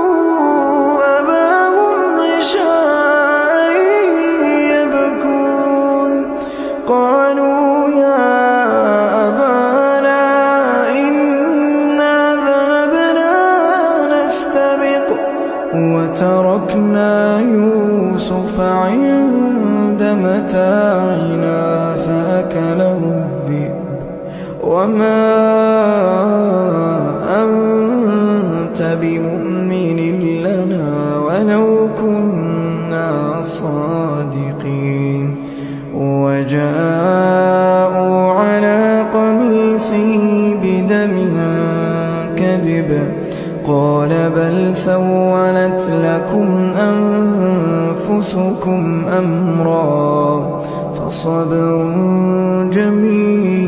وجاءوا أباهم عشاء يبكون قالوا يا أبانا إنا ذهبنا نستبق وتركنا يوسف عند متاعنا فأكله الذئب وما أنت بمؤمن لنا ولو كنا صادقين وجاءوا على قميصه بدم كذب قال بل سولت لكم أنفسكم أمرا فصبر جميل